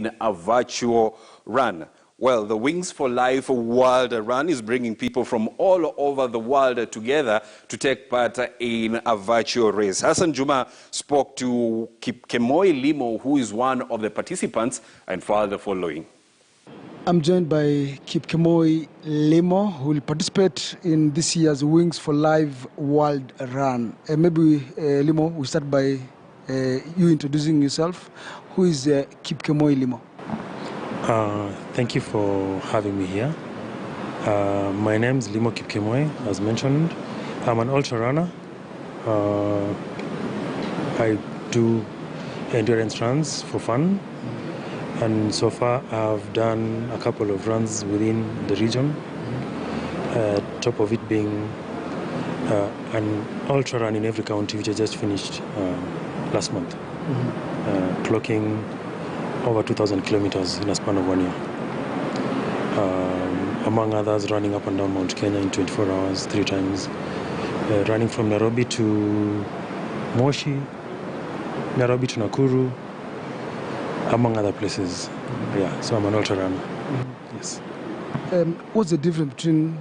in a virtual run. Well, the Wings for Life World Run is bringing people from all over the world together to take part in a virtual race. Hassan Juma spoke to Kipkemoi Limo, who is one of the participants, and filed the following. I'm joined by Kipkemoi Limo, who will participate in this year's Wings for Life World Run. Maybe, Limo, we start by you introducing yourself. Who is Kipkemoi Limo? Thank you for having me here. My name is Limo Kipkemoi, as mentioned. I'm an ultra runner. I do endurance runs for fun. And so far, I've done a couple of runs within the region. Top of it being an ultra run in every county, which I just finished last month, clocking over 2,000 kilometers in a span of 1 year. Among others, running up and down Mount Kenya in 24 hours, 3 times. Running from Nairobi to Moshi, Nairobi to Nakuru, among other places. Yeah, so I'm an ultra runner. Yes. What's the difference between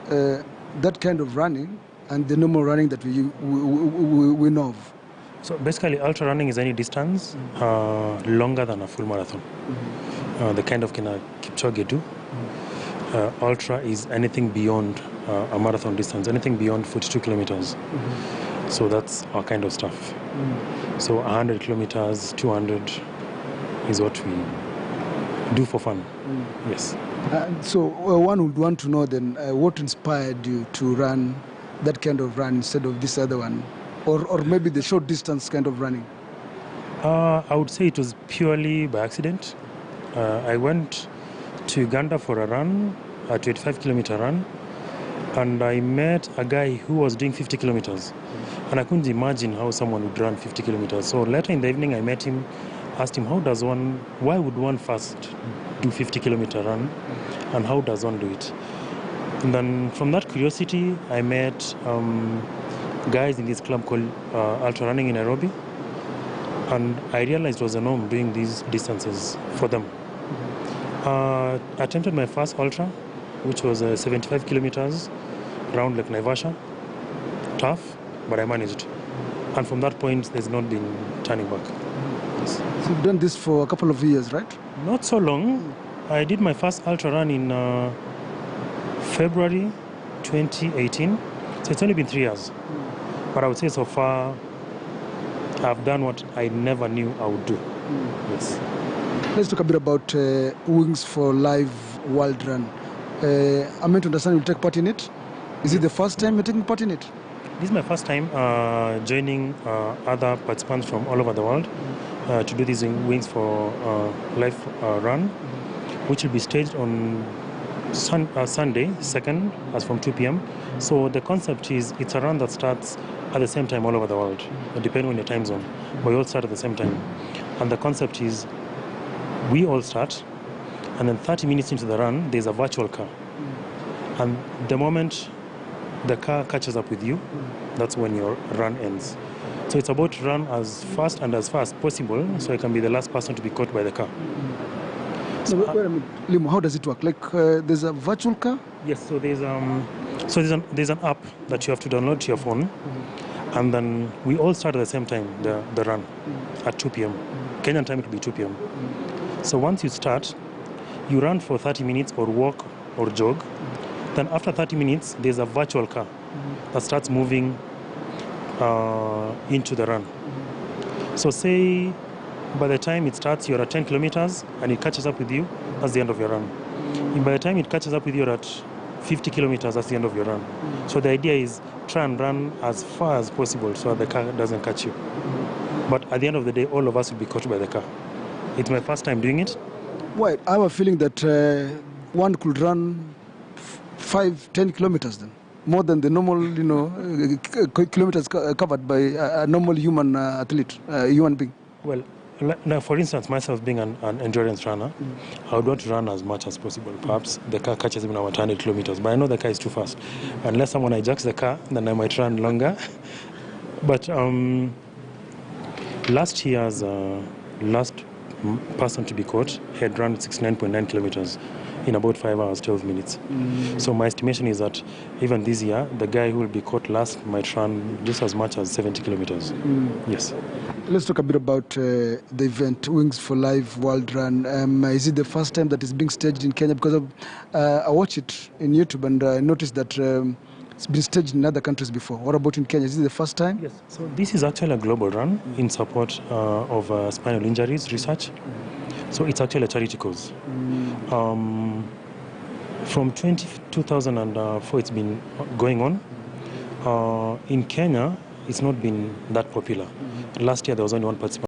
that kind of running and the normal running that we know of? So basically, ultra running is any distance longer than a full marathon. The kind of Kipchoge do. Ultra is anything beyond a marathon distance, anything beyond 42 kilometers. So that's our kind of stuff. So 100 kilometers, 200 is what we do for fun. Yes. So one would want to know then what inspired you to run that kind of run instead of this other one? Or maybe the short distance kind of running? I would say it was purely by accident. I went to Uganda for a run, a 25-kilometer run, and I met a guy who was doing 50 kilometers. And I couldn't imagine how someone would run 50 kilometers. So later in the evening, I met him, asked him, why would one first do 50-kilometer run, and how does one do it? And then from that curiosity, I met guys in this club called Ultra Running in Nairobi, and I realized it was a norm doing these distances for them. I attempted my first ultra, which was 75 kilometers around Lake Naivasha. Tough, but I managed. And from that point, there's not been turning back. Yes. So you've done this for a couple of years, right? Not so long. I did my first ultra run in February 2018. So it's only been 3 years. But I would say so far, I've done what I never knew I would do. Yes. Let's talk a bit about Wings for Life World Run. I'm meant to understand you'll take part in it. Is it the first time you're taking part in it? This is my first time joining other participants from all over the world to do this Wings for Life run, which will be staged on Sunday, 2nd, as from 2 p.m. So the concept is it's a run that starts at the same time all over the world, depending on your time zone. But we all start at the same time. And the concept is we all start, and then 30 minutes into the run, there's a virtual car. And the moment the car catches up with you, that's when your run ends. So it's about to run as fast and as far as possible, so you can be the last person to be caught by the car. So, wait a minute, Limo, how does it work? Like there's a virtual car? Yes, so there's an app that you have to download to your phone, and then we all start at the same time, the run, at 2 p.m. Kenyan time it will be 2 p.m. So once you start, you run for 30 minutes or walk or jog. Then after 30 minutes, there's a virtual car that starts moving into the run. So say by the time it starts, you're at 10 kilometers and it catches up with you, that's the end of your run. And by the time it catches up with you, you're at 50 kilometers, that's the end of your run. So the idea is try and run as far as possible so the car doesn't catch you. But at the end of the day, all of us will be caught by the car. It's my first time doing it. Wait, I have a feeling that one could run 5-10 kilometers then, more than the normal, kilometers covered by a normal human athlete, human being. Well, now for instance, myself being an endurance runner, I would want to run as much as possible. Perhaps the car catches me now at 100 kilometers, but I know the car is too fast. Unless someone hijacks the car, then I might run longer. But last year's last person to be caught had run 69.9 kilometers in about 5 hours, 12 minutes. So my estimation is that even this year, the guy who will be caught last might run just as much as 70 kilometers. Yes. Let's talk a bit about the event, Wings for Life World Run. Is it the first time that it's being staged in Kenya? Because I watched it in YouTube and I noticed that it's been staged in other countries before. What about in Kenya? Is it the first time? Yes. So this is actually a global run in support of spinal injuries research. So it's actually a charity cause. From 2004, it's been going on. In Kenya, it's not been that popular. Last year, there was only one participant.